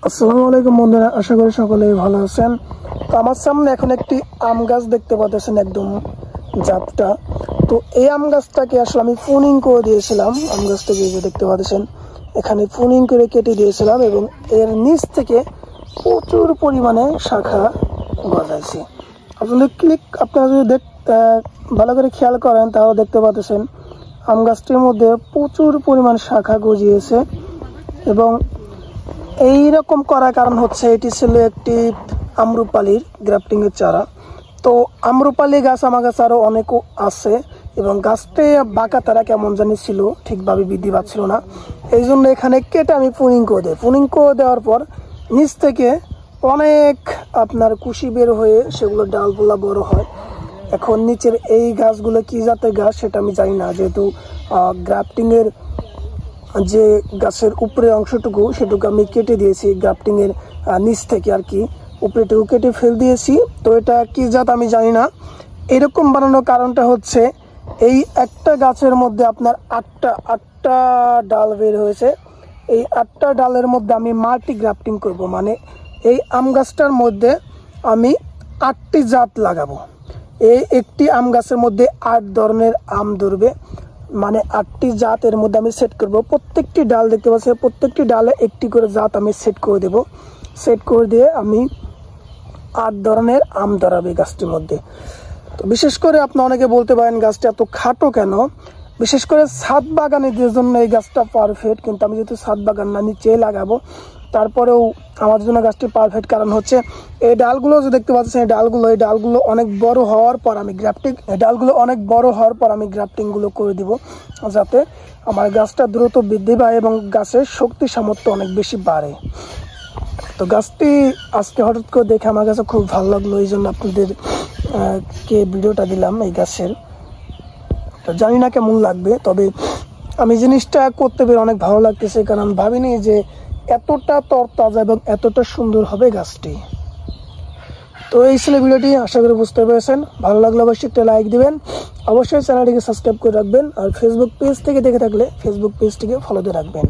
আসসালামু আলাইকুম বন্ধুরা, আশা করি সকলেই ভালো আছেন। তো আমার সামনে এখন একটি আম গাছ দেখতে পাচ্ছেন, একদম জাতটা। তো এই আম গাছটাকে আসলে আমি প্রুনিং করে দিয়েছিলাম। আম গাছটাকে যে দেখতে পাচ্ছেন এখানে প্রুনিং করে কেটে দিয়েছিলাম এবং এর নিচ থেকে প্রচুর পরিমাণে শাখা গজাইছে। আপনারা যদি ভালো করে খেয়াল করেন তাহলে দেখতে পাচ্ছেন আম গাছটির মধ্যে প্রচুর পরিমাণ শাখা গজিয়েছে। এবং এইরকম করার কারণ হচ্ছে এটি ছিল একটি আম্রপালির গ্রাফটিং এর চারা। তো আম্রপালি গাছ আমার কাছে আরো অনেক আছে এবং গাছটি বাঁকা তারা কেমন জানি ছিল, ঠিকভাবে বৃদ্ধি পাচ্ছিল না। এই জন্য এখানে কেটে আমি প্রুনিং করে দিই। প্রুনিং করে দেওয়ার পর নিচ থেকে অনেক আপনার কুশি বের হয়ে সেগুলো ডালগুলা বড় হয়। এখন নিচের এই গাছগুলো কি জাতের গাছ সেটা আমি জানি না, যেহেতু গ্রাফটিং এর যে গাছের উপরের অংশটুকু সেটুকু আমি কেটে দিয়েছি, গ্রাফটিং এর নিচ থেকে আর কি উপরেটুকু কেটে ফেল দিয়েছি। তো এটা কি জাত আমি জানি না। এরকম বানানোর কারণটা হচ্ছে এই একটা গাছের মধ্যে আপনার আটটা ডাল বের হয়েছে। এই 8টা ডালের মধ্যে আমি মাল্টি গ্রাফটিং করব, মানে এই আম গাছটার মধ্যে আমি 8টি জাত লাগাবো। এই একটি আম গাছের মধ্যে 8 ধরনের আম ধরবে, মানে 8টি জাতের মধ্যে আমি সেট করব। প্রত্যেকটি ডাল দেখতে পাচ্ছি, প্রত্যেকটি ডালে একটি করে জাত আমি সেট করে দেব। সেট করে দিয়ে আমি 8 ধরনের আম ধরাবে গাছটির মধ্যে। তো বিশেষ করে আপনি অনেকে বলতে পারেন গাছটা এত খাটো কেন। বিশেষ করে ছাদ বাগানের জন্য এই গাছটা পারফেক্ট, কিন্তু আমি যেহেতু ছাদ বাগান না নিচে লাগাবো তারপরেও আমার জন্য গাছটি পারফেক্ট। কারণ হচ্ছে এই ডালগুলো যে দেখতে পাচ্ছেন এই ডালগুলো অনেক বড় হওয়ার পর আমি গ্রাফটিং গুলো করে দিব, যাতে আমার গাছটা দ্রুত বৃদ্ধি পায় এবং গাছের শক্তি সামর্থ্য অনেক বেশি বাড়ে। তো গাছটি আজকে হঠাৎ করে দেখে আমার কাছে খুব ভালো লাগলো, এই জন্য আপনাদের কে ভিডিওটা দিলাম এই গাছের। তো জানি না কেমন লাগবে, তবে আমি জিনিসটা করতে পেরে অনেক ভালো লাগতেছে, কারণ ভাবিনি যে এতটা তরতাজা এবং এতটা সুন্দর হবে গাছটি। তো এই ছিল ভিডিওটি, আশা করি বুঝতে পেরেছেন। ভালো লাগলে অবশ্যই একটা লাইক দিবেন, অবশ্যই চ্যানেলটিকে সাবস্ক্রাইব করে রাখবেন, আর ফেসবুক পেজ থেকে দেখে থাকলে ফেসবুক পেজটিকে ফলো দিয়ে রাখবেন।